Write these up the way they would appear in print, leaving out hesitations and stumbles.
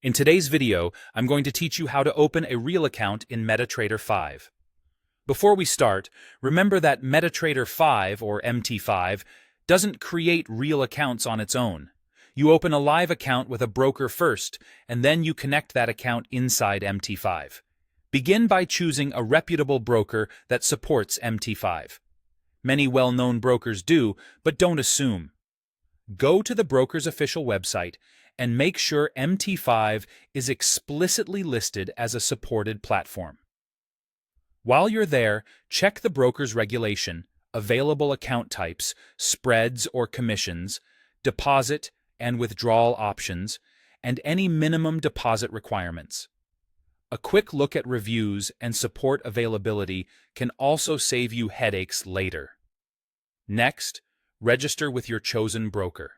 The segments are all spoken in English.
In today's video, I'm going to teach you how to open a real account in MetaTrader 5. Before we start, remember that MetaTrader 5, or MT5, doesn't create real accounts on its own. You open a live account with a broker first, and then you connect that account inside MT5. Begin by choosing a reputable broker that supports MT5. Many well-known brokers do, but don't assume. Go to the broker's official website and make sure MT5 is explicitly listed as a supported platform. While you're there, check the broker's regulation, available account types, spreads or commissions, deposit and withdrawal options, and any minimum deposit requirements. A quick look at reviews and support availability can also save you headaches later. Next, register with your chosen broker.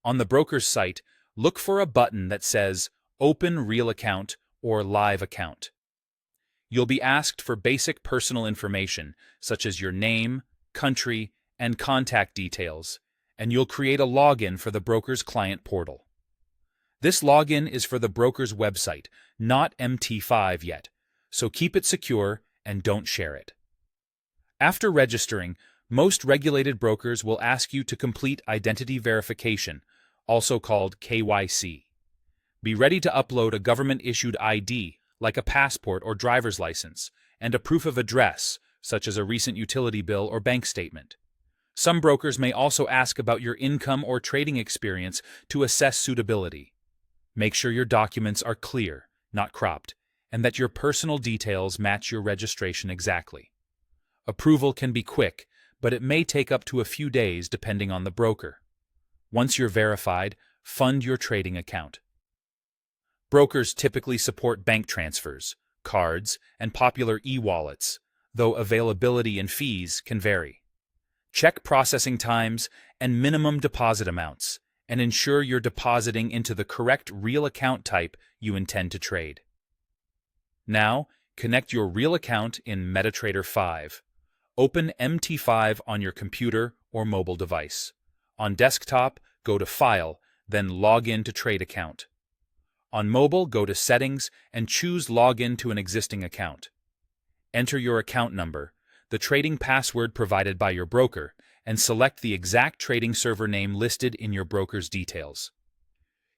On the broker's site, look for a button that says Open Real Account or Live Account. You'll be asked for basic personal information, such as your name, country, and contact details, and you'll create a login for the broker's client portal. This login is for the broker's website, not MT5 yet, so keep it secure and don't share it. After registering, most regulated brokers will ask you to complete identity verification, also called KYC. Be ready to upload a government-issued ID, like a passport or driver's license, and a proof of address, such as a recent utility bill or bank statement. Some brokers may also ask about your income or trading experience to assess suitability. Make sure your documents are clear, not cropped, and that your personal details match your registration exactly. Approval can be quick, but it may take up to a few days depending on the broker. Once you're verified, fund your trading account. Brokers typically support bank transfers, cards, and popular e-wallets, though availability and fees can vary. Check processing times and minimum deposit amounts, and ensure you're depositing into the correct real account type you intend to trade. Now, connect your real account in MetaTrader 5. Open MT5 on your computer or mobile device. On desktop, go to File, then Log in to Trade Account. On mobile, go to Settings and choose Login to an existing account. Enter your account number, the trading password provided by your broker, and select the exact trading server name listed in your broker's details.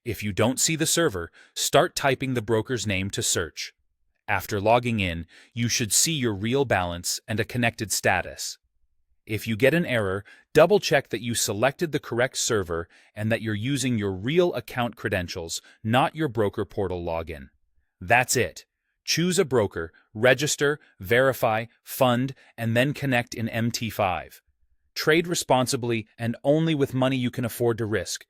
If you don't see the server, start typing the broker's name to search. After logging in, you should see your real balance and a connected status. If you get an error, double-check that you selected the correct server and that you're using your real account credentials, not your broker portal login. That's it. Choose a broker, register, verify, fund, and then connect in MT5. Trade responsibly and only with money you can afford to risk.